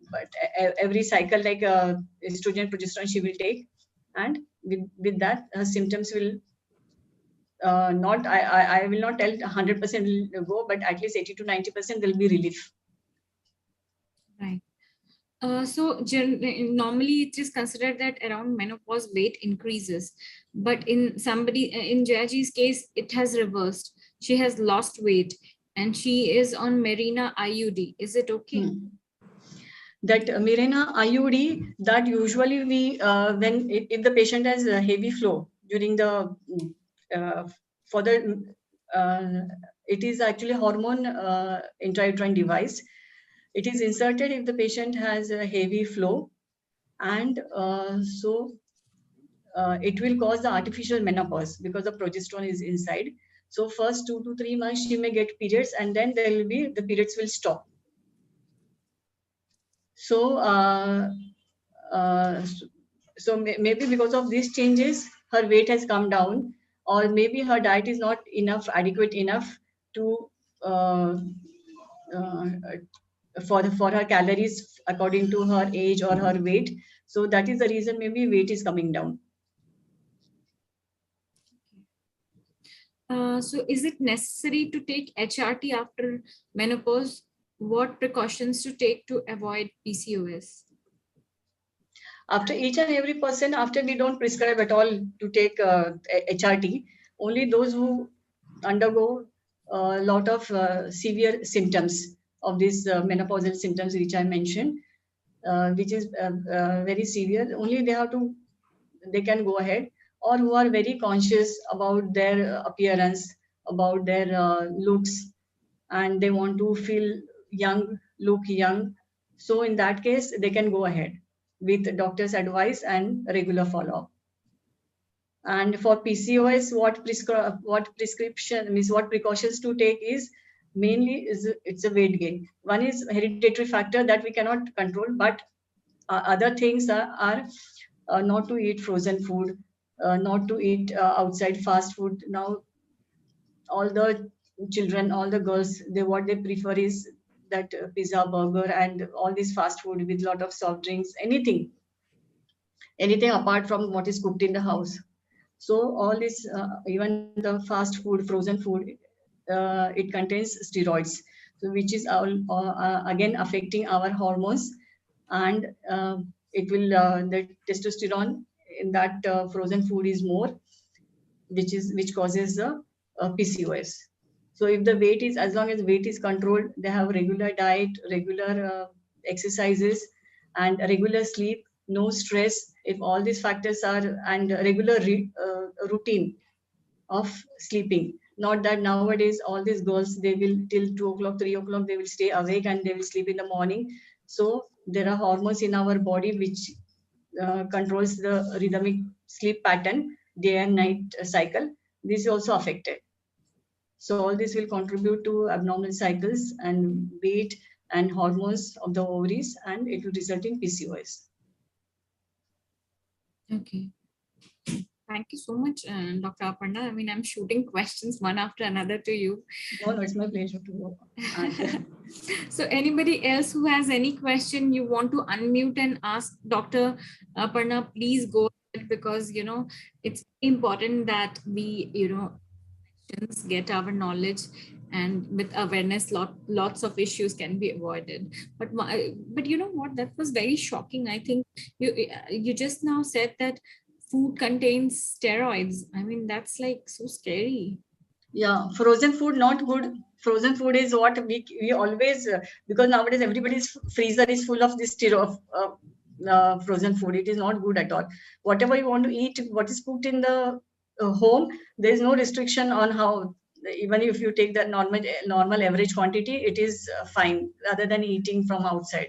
But every cycle, like estrogen, progesterone, she will take, and with that, her symptoms will not. I will not tell 100% will go, but at least 80 to 90% there will be relief. Right. So normally it is considered that around menopause weight increases, but in Jayaji's case, it has reversed. She has lost weight and she is on Mirena Iud. Is it okay? That Mirena Iud, that usually we when if the patient has a heavy flow during the for the it is actually hormone intrauterine device. It is inserted if the patient has a heavy flow, and it will cause the artificial menopause because the progesterone is inside. So first 2 to 3 months she may get periods, and then there will be the periods will stop. So maybe because of these changes, her weight has come down, or maybe her diet is not adequate enough to for her calories according to her age or her weight. So that is the reason maybe weight is coming down. So is it necessary to take HRT after menopause? What precautions to take to avoid PCOS? After each and every person, after we don't prescribe at all to take HRT, only those who undergo a lot of severe symptoms of these menopausal symptoms which I mentioned, which is very severe, only they can go ahead, or who are very conscious about their appearance, about their looks, and they want to feel young, look young. So in that case, they can go ahead with doctor's advice and regular follow-up. And for PCOS, what prescription means, what precautions to take is mainly it's a weight gain. One is hereditary factor that we cannot control, but other things are not to eat frozen food, not to eat outside fast food. Now, all the children, all the girls, what they prefer is that pizza, burger, and all this fast food with lot of soft drinks, anything apart from what is cooked in the house. So all this, even the fast food, frozen food, it contains steroids, so which is again affecting our hormones, and it will the testosterone in that frozen food is more, which causes the PCOS. So if the weight is, as long as weight is controlled, they have regular diet, regular exercises, and regular sleep, no stress. If all these factors are, and regular routine of sleeping. Not that nowadays all these girls, they will till 2 o'clock, 3 o'clock, they will stay awake and they will sleep in the morning. So there are hormones in our body which controls the rhythmic sleep pattern, day and night cycle. This is also affected. So all this will contribute to abnormal cycles and weight and hormones of the ovaries, and it will result in PCOS. Okay. Thank you so much, Dr. Aparna. I mean, I'm shooting questions one after another to you. No, it's my pleasure to answer. So anybody else who has any question you want to unmute and ask Dr. Aparna, please go ahead, because, it's important that we, get our knowledge, and with awareness, lots of issues can be avoided. But you know what? That was very shocking. I think you just now said that food contains steroids. I mean, that's like so scary. Yeah, frozen food not good. Frozen food is what we always because nowadays everybody's freezer is full of this frozen food. It is not good at all. Whatever you want to eat, what is cooked in the home, there is no restriction on how. Even if you take the normal average quantity, it is fine, rather than eating from outside.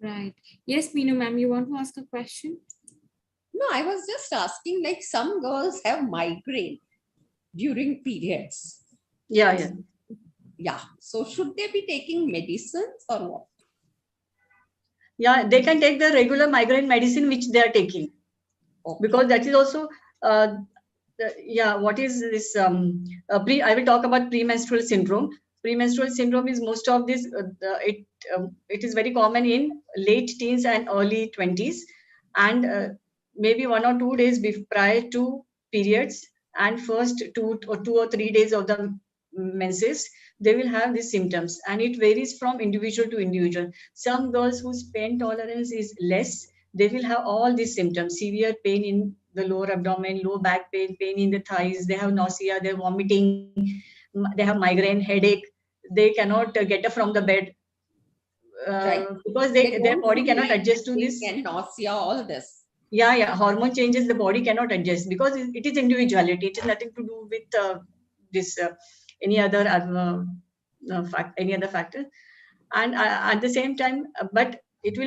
Right. Yes, Meenu ma'am, you want to ask a question? No, I was just asking, like some girls have migraine during periods. Yeah. Yeah. So should they be taking medicines or what? Yeah, they can take the regular migraine medicine which they are taking. Okay. Because that is also what is this I will talk about premenstrual syndrome. Premenstrual syndrome is most of this it is very common in late teens and early 20s, and maybe 1 or 2 days prior to periods, and first 2 or 3 days of the menses, they will have these symptoms, and it varies from individual to individual. Some girls whose pain tolerance is less, they will have all these symptoms: severe pain in the lower abdomen, low back pain, pain in the thighs, they have nausea, they're vomiting, they have migraine, headache, they cannot get up from the bed Right. because their body cannot adjust to this. And nausea, all this. Yeah, hormone changes, the body cannot adjust because it is individuality. It has nothing to do with this any other factor, and at the same time, but it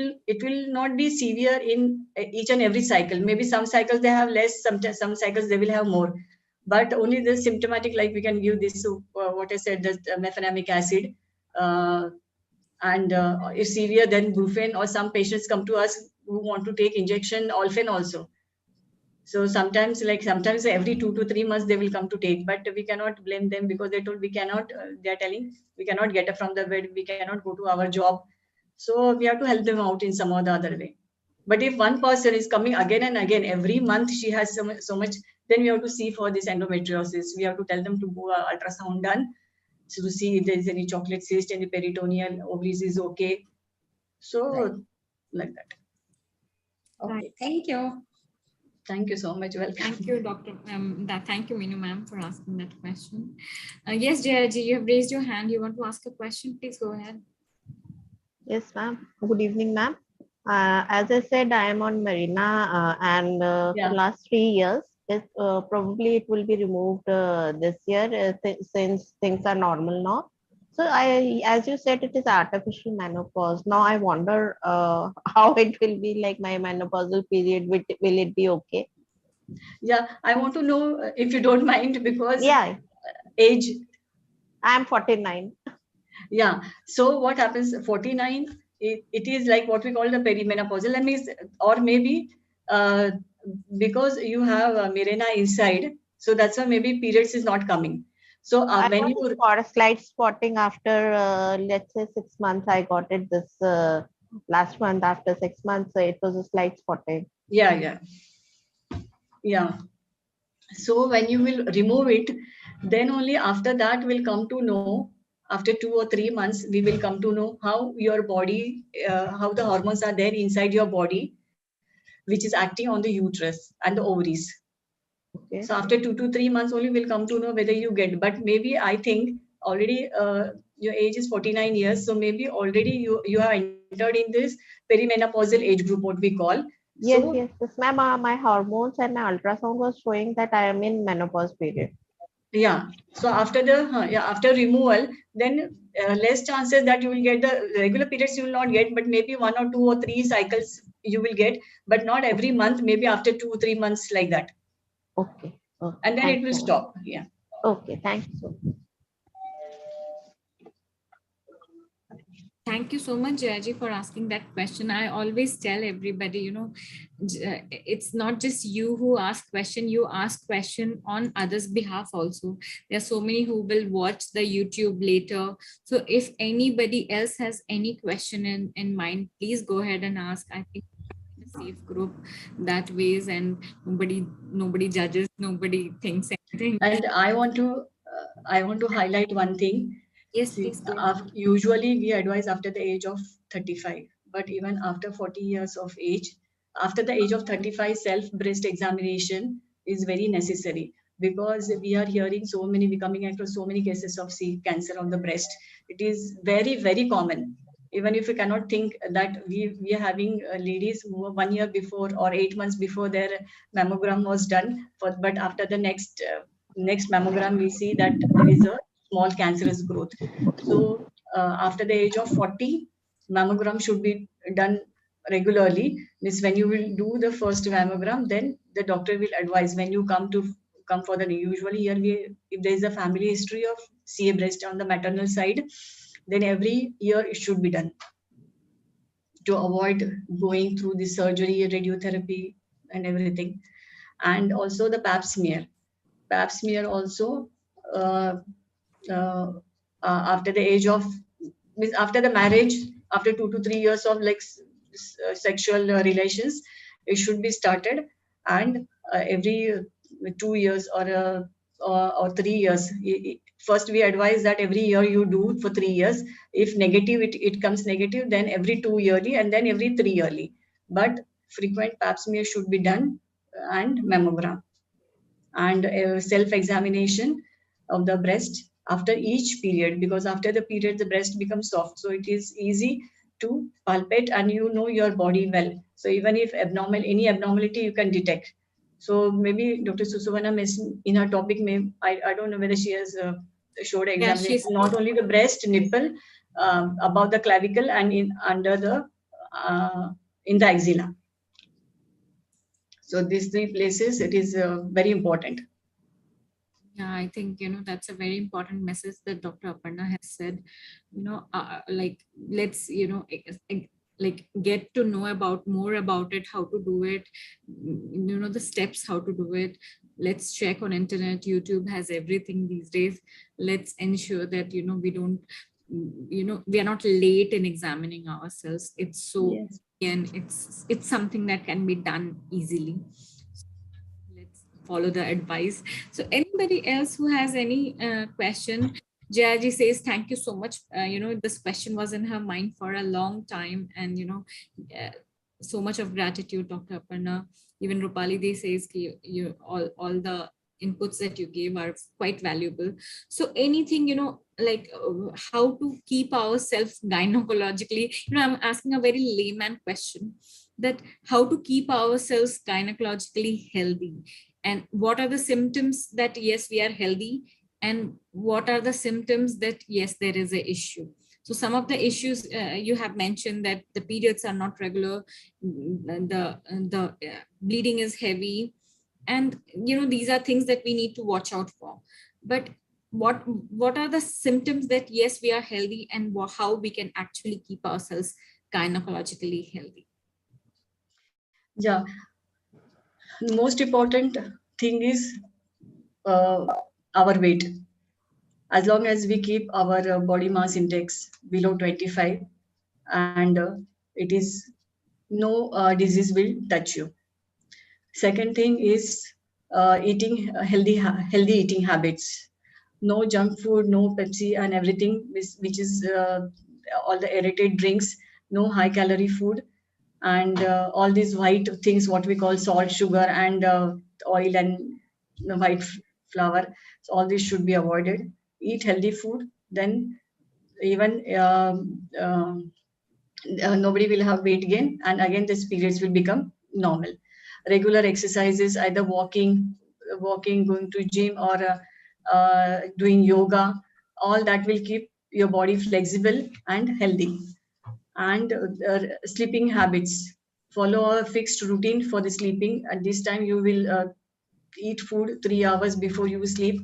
will not be severe in each and every cycle. Maybe some cycles they have less, some cycles they will have more, but only the symptomatic, like we can give this what I said, the mefenamic acid, and if severe, then brufen, or some patients come to us who want to take injection Olfen also. So sometimes every 2 to 3 months they will come to take, but we cannot blame them because they told we cannot, they are telling we cannot get up from the bed, we cannot go to our job. So we have to help them out in some or the other way. But if one person is coming again and again, every month she has so much, then we have to see for this endometriosis. We have to tell them to go ultrasound done, so to see if there is any chocolate cyst, any peritoneal, ovaries is okay. So right. Like that. Okay, right. Thank you. Thank you so much. Welcome. Thank you, Dr. Thank you, Meenu ma'am, for asking that question. Yes, Jayaji, you have raised your hand. You want to ask a question? Please go ahead. Yes, ma'am. Good evening, ma'am. As I said, I am on Mirena, and for last 3 years, probably it will be removed this year since things are normal now. So as you said, it is artificial menopause. Now I wonder how it will be like my menopausal period. Will it be okay? Yeah, I want to know if you don't mind, because age. I am 49. Yeah. So what happens? 49. It is like what we call the perimenopausal. That means, or maybe because you have Mirena inside, so that's why maybe periods is not coming. So when you got a slight spotting after let's say 6 months, I got it this last month after 6 months, so it was a slight spotting. Yeah. So when you will remove it, Then only after that we'll come to know, after 2 or 3 months, we will come to know how your body, how the hormones are there inside your body, which is acting on the uterus and the ovaries. Okay. So after 2 to 3 months only we'll come to know whether you get. But maybe I think already your age is 49 years, so maybe already you have entered in this perimenopausal age group, what we call. Yes, So yes, yes, ma'am. My hormones and my ultrasound was showing that I am in menopause period. yeah, so after the after removal, then less chances that you will get the regular periods, you will not get, but maybe 1 or 2 or 3 cycles you will get, but not every month, maybe after 2 or 3 months, like that, Okay. Okay. and then it Thank will you, ma'am. stop. Yeah. Okay. Thank you so much. Thank you so much, Jayaji, for asking that question. I always tell everybody, it's not just you who ask question, you ask question on others' behalf also. There are so many who will watch the YouTube later. So if anybody else has any question in mind, please go ahead and ask. I think it's a safe group that ways, and nobody judges, nobody thinks anything. And I want to highlight one thing. Yes, See, please go. usually we advise after the age of 35, but even after 40 years of age, after the age of 35, self breast examination is very necessary, because we are hearing so many, we coming across so many cases of cancer of the breast. It is very, very common. Even if we cannot think that we are having ladies who were 1 year before or 8 months before their mammogram was done, but after the next mammogram we see that there is a small cancerous growth. So after the age of 40, mammogram should be done regularly. Means when you will do the first mammogram, then the doctor will advise when you come for the, usually here if there is a family history of CA breast on the maternal side, then every year it should be done to avoid going through the surgery, radiotherapy, and everything. And also the pap smear. Pap smear also uh, uh, after the age of, means after the marriage, after 2 to 3 years of like sexual relations, it should be started. And every 2 years or 3 years, first we advise that every year you do for 3 years. If negative, it comes negative, then every 2 yearly, and then every 3 yearly. But frequent pap smear should be done, and mammogram, and self-examination of the breast after each period, because after the period the breast becomes soft, so it is easy to palpate and you know your body well. So even if any abnormality you can detect. So maybe Dr. Susuvana in her topic, I don't know whether she has showed Yeah, examination she's not only the breast, nipple, above the clavicle, and under the in the axilla. So these 3 places, it is very important. Yeah, I think, that's a very important message that Dr. Aparna has said. Like, let's, like get to know more about it, how to do it, the steps, how to do it. Let's check on internet. YouTube has everything these days. Let's ensure that, we don't, we are not late in examining ourselves. It's so, Yes. and it's something that can be done easily. Let's follow the advice. So anybody else who has any question? Jayaji says, thank you so much. This question was in her mind for a long time, and uh, so much of gratitude, Dr. Aparna. Even Rupali Dey says you all the inputs that you gave are quite valuable. So anything, like how to keep ourselves gynecologically, I'm asking a very layman question, that how to keep ourselves gynecologically healthy, and what are the symptoms that yes we are healthy, and what are the symptoms that yes there is a issue. So some of the issues you have mentioned, that the periods are not regular, the bleeding is heavy, and these are things that we need to watch out for. But what are the symptoms that yes we are healthy, and how we can actually keep ourselves gynecologically healthy? Yeah, the most important thing is our weight. As long as we keep our body mass index below 25, and it is no disease will touch you. Second thing is eating healthy eating habits. no junk food, no Pepsi and everything, which is all the aerated drinks, no high calorie food, and all these white things, what we call salt, sugar, and oil and white flour. So all this should be avoided. Eat healthy food, then even nobody will have weight gain, and again this periods will become normal. Regular exercises, either walking, going to gym, or doing yoga, all that will keep your body flexible and healthy. And sleeping habits, follow a fixed routine for the sleeping. At this time you will eat food 3 hours before you sleep,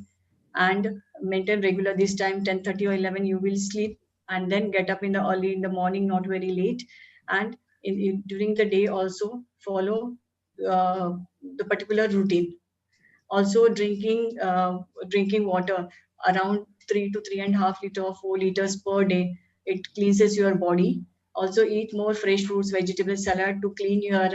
and maintain regular this time 10:30 or 11 you will sleep, and then get up in the early in the morning, not very late. And during the day also follow uh, the particular routine. Also drinking water around 3 to 3.5 liters or 4 liters per day. It cleanses your body. Also eat more fresh fruits, vegetable salad to clean your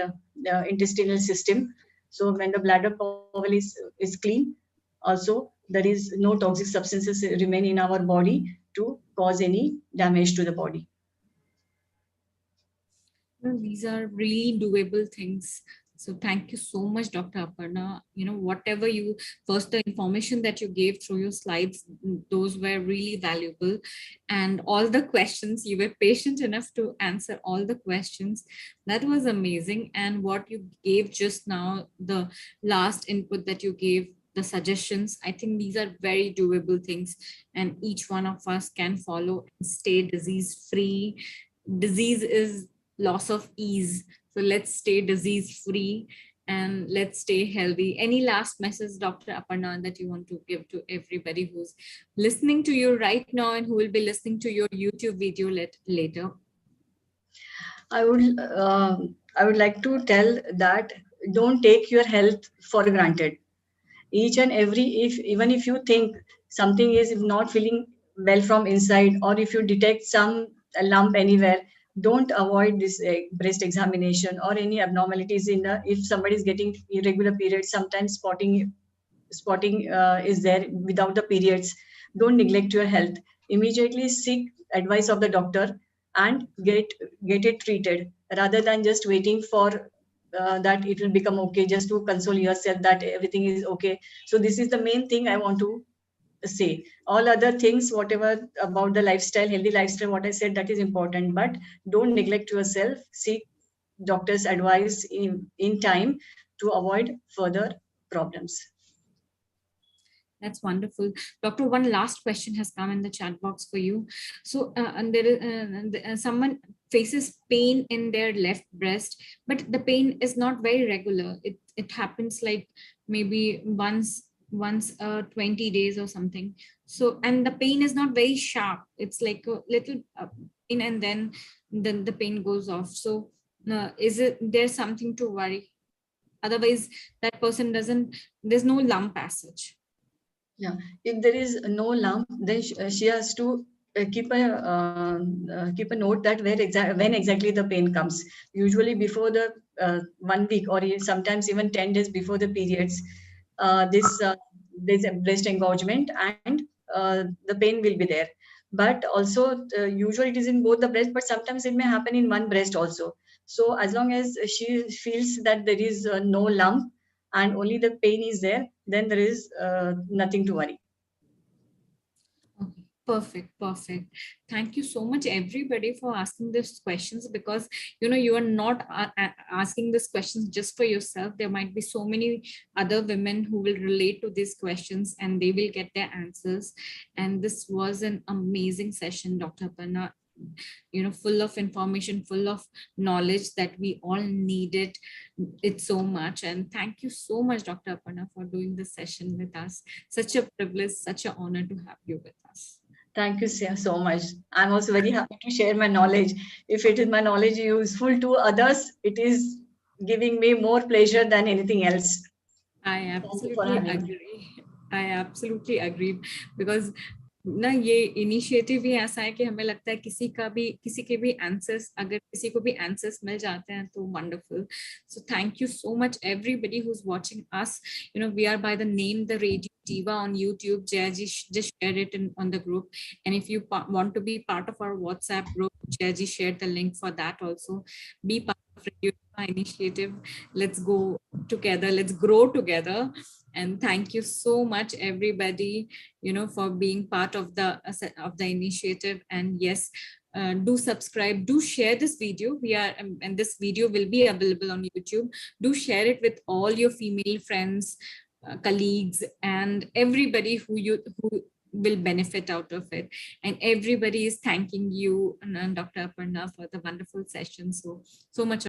intestinal system. So when the bladder bowel is clean, also there is no toxic substances remain in our body to cause any damage to the body. These are really doable things. So thank you so much, Dr. Aparna. Whatever first the information that you gave through your slides, those were really valuable. And all the questions, you were patient enough to answer all the questions. That was amazing. And what you gave just now, the last input that you gave, the suggestions, I think these are very doable things, and each one of us can follow and stay disease free. Disease is loss of ease. So let's stay disease free and let's stay healthy. Any last message, Dr. Aparna, that you want to give to everybody who's listening to you right now and who will be listening to your YouTube video later? I would like to tell that don't take your health for granted. Each and every, even if you think something is not feeling well from inside, or if you detect some lump anywhere, don't avoid this breast examination or any abnormalities in the, if somebody is getting irregular periods, sometimes spotting is there without the periods. Don't neglect your health. Immediately seek advice of the doctor and get it treated, rather than just waiting for that it will become okay, just to console yourself that everything is okay. So this is the main thing I want to say. All other things, whatever about the lifestyle, healthy lifestyle, what I said, that is important, but don't neglect yourself. Seek doctor's advice in time to avoid further problems. That's wonderful. Doctor, one last question has come in the chat box for you. So and there is someone faces pain in their left breast, but the pain is not very regular. It happens like maybe once 20 days or something. So, and the pain is not very sharp. It's like a little pain, and then the pain goes off. So is there something to worry? Otherwise that person there's no lump as such. Yeah, if there is no lump, then she has to keep a note that when exactly the pain comes. Usually before the 1 week, or sometimes even 10 days before the periods, there's a breast engorgement, and the pain will be there. But also usually it is in both the breast, but sometimes it may happen in one breast also. So as long as she feels that there is no lump and only the pain is there, then there is nothing to worry. Okay, perfect. Thank you so much, everybody, for asking these questions, because you are not asking these questions just for yourself. There might be so many other women who will relate to these questions and they will get their answers. And this was an amazing session, Dr. Aparna, full of information, full of knowledge that we all needed it so much. And thank you so much, Dr. Aparna, for doing this session with us. Such a privilege, such an honor to have you with us. Thank you so much. I'm also very happy to share my knowledge. If it is my knowledge useful to others, it is giving me more pleasure than anything else. I absolutely agree. I absolutely agree, because ना ये initiative ही ऐसा है कि हमें लगता है किसी के भी आंसर्स, अगर किसी को भी आंसर्स मिल जाते हैं तो wonderful. So thank you so much everybody who's watching us. We are by the name the Radio Diva on YouTube. Jayaji just shared it on the group, and if you want to be part of our WhatsApp group, Jayaji shared the link for that also. Be part of Radio Diva initiative. Let's go together, let's grow together. And thank you so much everybody, for being part of the initiative. And yes, do subscribe, do share this video. And this video will be available on YouTube. Do share it with all your female friends, colleagues, and everybody who will benefit out of it. And everybody is thanking you and Dr. Aparna for the wonderful session. So much